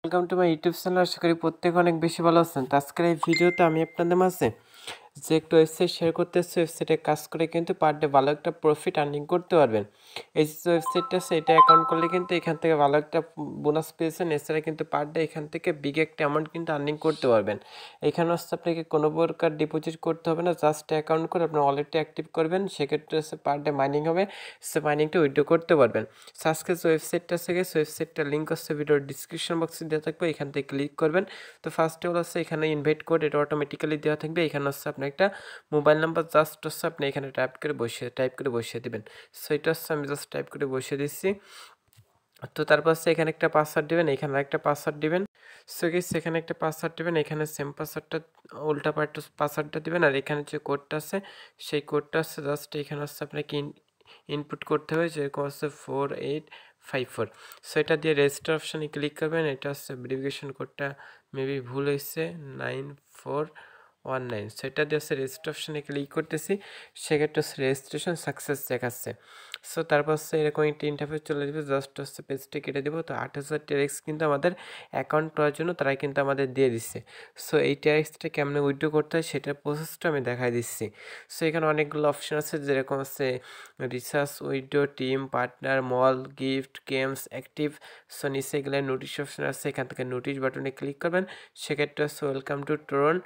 Welcome to my YouTube channel. আশা করি প্রত্যেকে অনেক বেশি ভালো আছেন। তো আজকের এই ভিডিওতে আমি আপনাদের মাঝে যে একটা ওয়েবসাইট শেয়ার করতেছি, ওয়েবসাইটে কাজ করে কিন্তু পার ডে ভালো একটা প্রফিট আর্নিং করতে পারবেন। এই যে ওয়েবসাইটটা আছে, এটা অ্যাকাউন্ট করলে কিন্তু এখান থেকে ভালো একটা বোনাস পেয়েছেন। এছাড়া কিন্তু পার ডে এখান থেকে বিগ একটা অ্যামাউন্ট কিন্তু আর্নিং করতে পারবেন। এখানে হচ্ছে আপনাকে কোনো প্রকার ডিপোজিট করতে হবে না, জাস্ট অ্যাকাউন্ট করে আপনার ওয়ালেটটা অ্যাক্টিভ করবেন, সেক্ষেত্রে হচ্ছে পার ডে মাইনিং হবে, সে মাইনিংটা উইথড্র করতে পারবেন। আজকে যে ওয়েবসাইটটা আছে, ওয়েবসাইটটার লিঙ্ক হচ্ছে ভিডিওর ডিসক্রিপশন বক্সে দেওয়া থাকবে, এখান থেকে ক্লিক করবেন। তো ফার্স্ট অফ অল হচ্ছে এখানে ইনভাইট কোড, এটা অটোমেটিক্যালি দেওয়া থাকবে। এখানে হচ্ছে আপনার একটা মোবাইল নাম্বার জাস্ট হচ্ছে আপনি এখানে টাইপ করে বসিয়ে দেবেন। সো এটা হচ্ছে আমি জাস্ট টাইপ করে বসিয়ে দিচ্ছি। তো তারপর হচ্ছে এখানে একটা পাসওয়ার্ড দিবেন, এখানে একটা পাসওয়ার্ড দিবেন। সো গেস এখানে একটা পাসওয়ার্ড দিবেন, এখানে সেম পাসওয়ার্ডটা উল্টা পাল্টা পাসওয়ার্ডটা দিবেন। আর এখানে যে কোডটা আছে, সেই কোডটা হচ্ছে জাস্ট এখানে হচ্ছে আপনাকে ইনপুট করতে হবে, যেরকম হচ্ছে 4854। সো এটা দিয়ে রেজিস্টার অপশানে ক্লিক করবেন। এটা হচ্ছে ভেরিফিকেশন কোডটা মেবি ভুল হয়েছে, 9419। সো এটা দিয়ে হচ্ছে রেজিস্টার অপশানে ক্লিক করতেছি, সেক্ষেত্রে হচ্ছে রেজিস্ট্রেশন সাকসেস দেখাচ্ছে। সো তারপর হচ্ছে এরকম একটা ইন্টারফেস চলে যাবে, জাস্ট হচ্ছে পেজটা কেটে দেবো। তো 8000 টেরেক্স কিন্তু আমাদের অ্যাকাউন্ট করার জন্য তারাই কিন্তু আমাদের দিয়ে দিচ্ছে। সো এই টেরেক্সটা কেমনে উইথড্র করতে হয় সেটার প্রসেসটা আমি দেখাই দিচ্ছি। সো এখানে অনেকগুলো অপশন আছে, যেরকম হচ্ছে রিসার্চ, উইথড্র, টিম, পার্টনার, মল, গিফট, গেমস, অ্যাক্টিভ। সো নিচে এগুলো নোটিশ অপশন আছে, এখান থেকে নোটিশ বাটনে ক্লিক করবেন, সেক্ষেত্রে হচ্ছে ওয়েলকাম টু ট্রন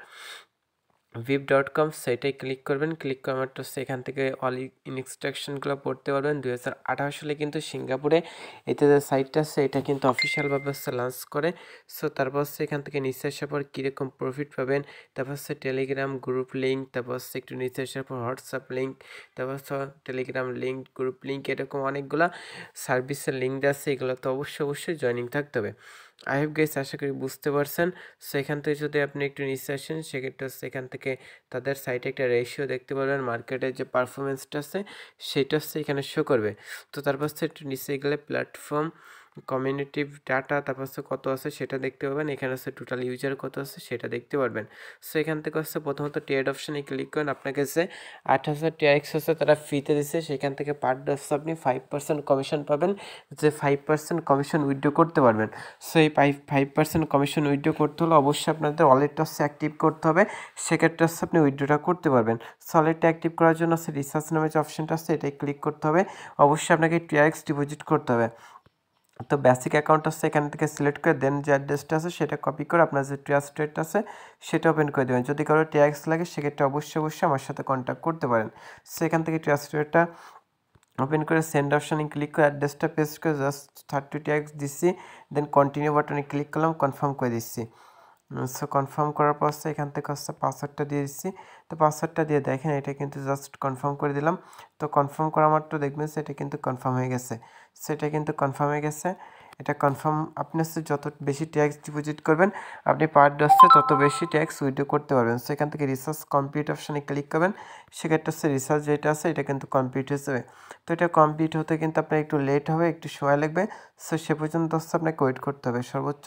vip.com, সেটাই ক্লিক করবেন। ক্লিক করার মাত্র সেখান থেকে অল ইনস্ট্রাকশনগুলো পড়তে পারবেন। 2018 সালে কিন্তু সিঙ্গাপুরে এতে যে সাইটটা আছে, এটা কিন্তু অফিসিয়ালভাবে হচ্ছে লঞ্চ করে। সো তারপর হচ্ছে এখান থেকে নিচে আসার পর কীরকম প্রফিট পাবেন, তারপর হচ্ছে টেলিগ্রাম গ্রুপ লিঙ্ক, তারপর হচ্ছে একটু নিচে আসার পর হোয়াটসঅ্যাপ লিঙ্ক, তারপর হচ্ছে টেলিগ্রাম লিঙ্ক, গ্রুপ লিঙ্ক, এরকম অনেকগুলো সার্ভিসের লিঙ্ক আছে। এগুলো তো অবশ্যই জয়েনিং থাকতে হবে। আই হোপ গাইস, আশা করি বুঝতে পারছেন। সো এখান থেকে যদি আপনি একটু নিচে আসেন, সেক্ষেত্রে হচ্ছে এখান থেকে তাদের সাইটে একটা রেশিও দেখতে পারবেন, মার্কেটের যে পারফরমেন্সটা আছে সেটা হচ্ছে এখানে শো করবে। তো তারপর হচ্ছে একটু নিচে গেলে প্ল্যাটফর্ম কমিউনিটি ডাটা, তারপর হচ্ছে কত আছে সেটা দেখতে পাবেন। এখানে হচ্ছে টোটাল ইউজার কত আছে সেটা দেখতে পারবেন। সো এখান থেকে হচ্ছে প্রথমত ট্রেড অপশানে ক্লিক করেন, আপনাকে যে 8000 টিআরএক্স হচ্ছে তারা ফ্রিতে দিচ্ছে, সেখান থেকে পার ডে হচ্ছে আপনি 5% কমিশন পাবেন, যে 5% কমিশন উইথড্র করতে পারবেন। সো এই 5% কমিশন উইথড্র করতে হলে অবশ্যই আপনাদের ওয়ালেটটা হচ্ছে অ্যাক্টিভ করতে হবে, সেক্ষেত্রে হচ্ছে আপনি উইথড্রটা করতে পারবেন। সো ওয়ালেটটা অ্যাক্টিভ করার জন্য হচ্ছে রিসার্চ নামে যে অপশনটা আছে এটাই ক্লিক করতে হবে, অবশ্যই আপনাকে টিআরএক্স ডিপোজিট করতে হবে। তো বেসিক অ্যাকাউন্ট হচ্ছে এখান থেকে সিলেক্ট করে দেন যে অ্যাড্রেসটা আছে সেটা কপি করে আপনার যে ট্রাস্টেড আছে সেটা ওপেন করে দেবেন। যদি কারো টিআরএক্স লাগে সেক্ষেত্রে অবশ্যই আমার সাথে কন্ট্যাক্ট করতে পারেন। সো এখান থেকে ট্রাস্টেডটা ওপেন করে সেন্ড অপশানে ক্লিক করে অ্যাড্রেসটা পেস্ট করে জাস্ট 30 টিআরএক্স দিচ্ছি, দেন কন্টিনিউ বাটনে ক্লিক করলাম, কনফার্ম করে দিচ্ছি। সো কনফার্ম করার পর এখান থেকে হচ্ছে পাসওয়ার্ডটা দিয়ে দিচ্ছি। তো পাসওয়ার্ডটা দিয়ে দেখেন এটা কিন্তু জাস্ট কনফার্ম করে দিলাম। তো কনফার্ম করা মাত্র দেখবেন সেটা কিন্তু কনফার্ম হয়ে গেছে। সেটা কিন্তু কনফার্ম হয়ে গেছে। এটা কনফার্ম, আপনি হচ্ছে যত বেশি ট্যাক্স ডিপোজিট করবেন আপনি পার ডে হচ্ছে তত বেশি ট্যাক্স উইথড্র করতে পারবেন। সো এখান থেকে রিসার্চ কমপ্লিট অপশানে ক্লিক করবেন, সেক্ষেত্রে হচ্ছে রিসার্চ যেটা আছে এটা কিন্তু কমপ্লিট হয়ে যাবে। তো এটা কমপ্লিট হতে কিন্তু আপনার একটু লেট হবে, একটু সময় লাগবে। সো সে পর্যন্ত হচ্ছে আপনাকে ওয়েট করতে হবে, সর্বোচ্চ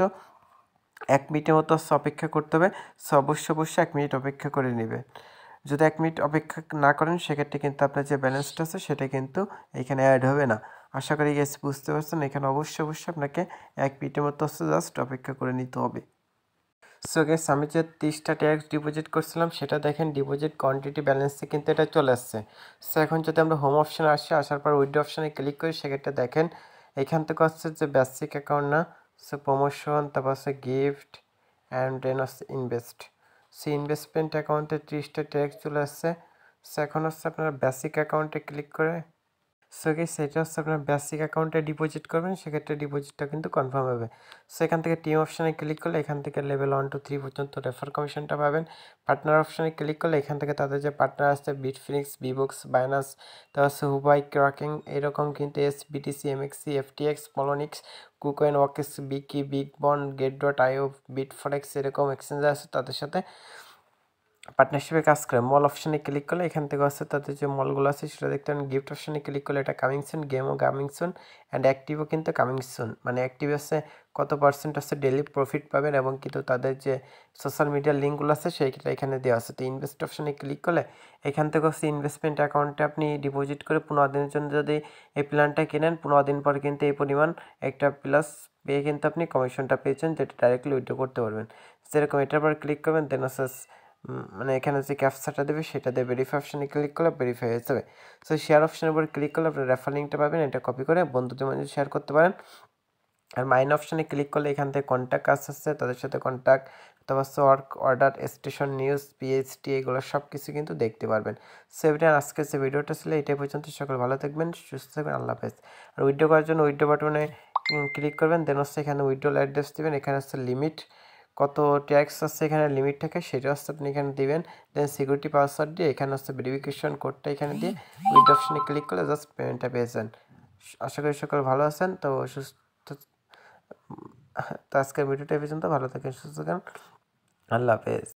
1 মিনিটের মতো হচ্ছে অপেক্ষা করতে হবে। সো অবশ্যই 1 মিনিট অপেক্ষা করে নেবে। যদি 1 মিনিট অপেক্ষা না করেন সেক্ষেত্রে কিন্তু আপনার যে ব্যালেন্সটা আছে সেটা কিন্তু এখানে অ্যাড হবে না। আশা করি গেস বুঝতে পারছেন। এখানে অবশ্যই আপনাকে 1 মিনিটের মতো হচ্ছে জাস্ট অপেক্ষা করে নিতে হবে। সো গেস আমি যে 30টা ট্যাক্স ডিপোজিট করছিলাম সেটা দেখেন ডিপোজিট কোয়ান্টিটি ব্যালেন্সে কিন্তু এটা চলে আসছে। সো এখন যদি আমরা হোম অপশানে আসার পর উইথড্র অপশানে ক্লিক করি, সেক্ষেত্রে দেখেন এখান থেকে হচ্ছে যে বেসিক অ্যাকাউন্ট না, সো প্রমোশন, তারপর হচ্ছে গিফট অ্যান্ড দেন হচ্ছে ইনভেস্ট। সো ইনভেস্টমেন্ট অ্যাকাউন্টে 30টা ট্যাক্স চলে আসছে। সো এখন হচ্ছে আপনারা বেসিক অ্যাকাউন্টে ক্লিক করে সো গাইস এটা হচ্ছে আপনার বেসিক অ্যাকাউন্টে ডিপোজিট করবেন, সেক্ষেত্রে ডিপোজিটটা কিন্তু কনফার্ম হবে। সো এখান থেকে টিম অপশানে ক্লিক করলে এখান থেকে লেভেল 1 to 3 পর্যন্ত রেফার কমিশনটা পাবেন। পার্টনার অপশানে ক্লিক করলে এখান থেকে তাদের যে পার্টনার আছে বিটফিনিক্স, বিবুক্স, বাইনান্স, তারপর হচ্ছে হুবাই, ক্রাকিং, এরকম কিন্তু এসবিটিসি, এমএক্সি, এফটিএক্স, পলোনিক্স, কুকয়েন, ওয়াকেস, বিকি, বিগ বন্ড, গেট.আইও, বিটফরেক্স, এরকম এক্সচেঞ্জ আছে তাদের সাথে পার্টনারশিপে কাজ করে। মল অপশানে ক্লিক করলে এখান থেকে হচ্ছে তাদের যে মলগুলো আছে সেটা দেখতে পারেন। গিফট অপশানে ক্লিক করলে এটা কামিং সুন, গেমও কামিং সুন, অ্যান্ড অ্যাক্টিভও কিন্তু কামিং সুন। মানে অ্যাক্টিভ আছে কত পার্সেন্ট আছে ডেলি প্রফিট পাবেন, এবং কিন্তু তাদের যে সোশ্যাল মিডিয়ার লিঙ্কগুলো আছে সেইটা এখানে দেওয়া আছে। তো ইনভেস্ট অপশানে ক্লিক করলে এখান থেকে হচ্ছে ইনভেস্টমেন্ট অ্যাকাউন্টে আপনি ডিপোজিট করে 15 দিনের জন্য যদি এই প্ল্যানটা কেনেন, 15 দিন পর কিন্তু এই পরিমাণ একটা প্লাস পেয়ে কিন্তু আপনি কমিশনটা পেয়েছেন, যেটা ডাইরেক্টলি উইথড্র করতে পারবেন। যেরকম এটার পর ক্লিক করবেন, দেন হচ্ছে মানে এখানে যে ক্যাপচাটা দেবে সেটা দিয়ে ভেরিফাই অপশানে ক্লিক করলে ভেরিফাই হয়ে যাবে। সো শেয়ার অপশানের উপর ক্লিক করলে আপনি রেফার লিঙ্কটা পাবেন, এটা কপি করে বন্ধুদের মাঝে শেয়ার করতে পারেন। আর মাইন অপশানে ক্লিক করলে এখান থেকে কন্ট্যাক্ট আসছে, তাদের সাথে কন্ট্যাক্ট, অথবা হচ্ছে work order, station news, PhD, এগুলো সব কিছু কিন্তু দেখতে পারবেন। সো এভরিওয়ান, আজকের যে ভিডিওটা ছিল এটাই পর্যন্ত। সকল ভালো থাকবেন, সুস্থ থাকবেন, আল্লাহ হাফেজ। আর উইথড্র করার জন্য উইথড্র বাটনে ক্লিক করবেন, দেন হচ্ছে এখানে উইথড্রল অ্যাড্রেস দেবেন, এখানে হচ্ছে লিমিট কত ট্যাক্স আছে এখানে লিমিট থাকে সেটা হচ্ছে আপনি এখানে দিবেন। দেন সিকিউরিটি পাসওয়ার্ড দিয়ে এখানে হচ্ছে ভেরিফিকেশন কোডটা এখানে দিয়ে উইথড্র অপশানে ক্লিক করলে জাস্ট পেমেন্টটা পেয়েছেন। আশা করি সকল ভালো আছেন। তো সুস্থ, তো আজকের ভিডিওটা এই পর্যন্ত। ভালো থাকেন, সুস্থ থাকেন, আল্লাহ হাফেজ।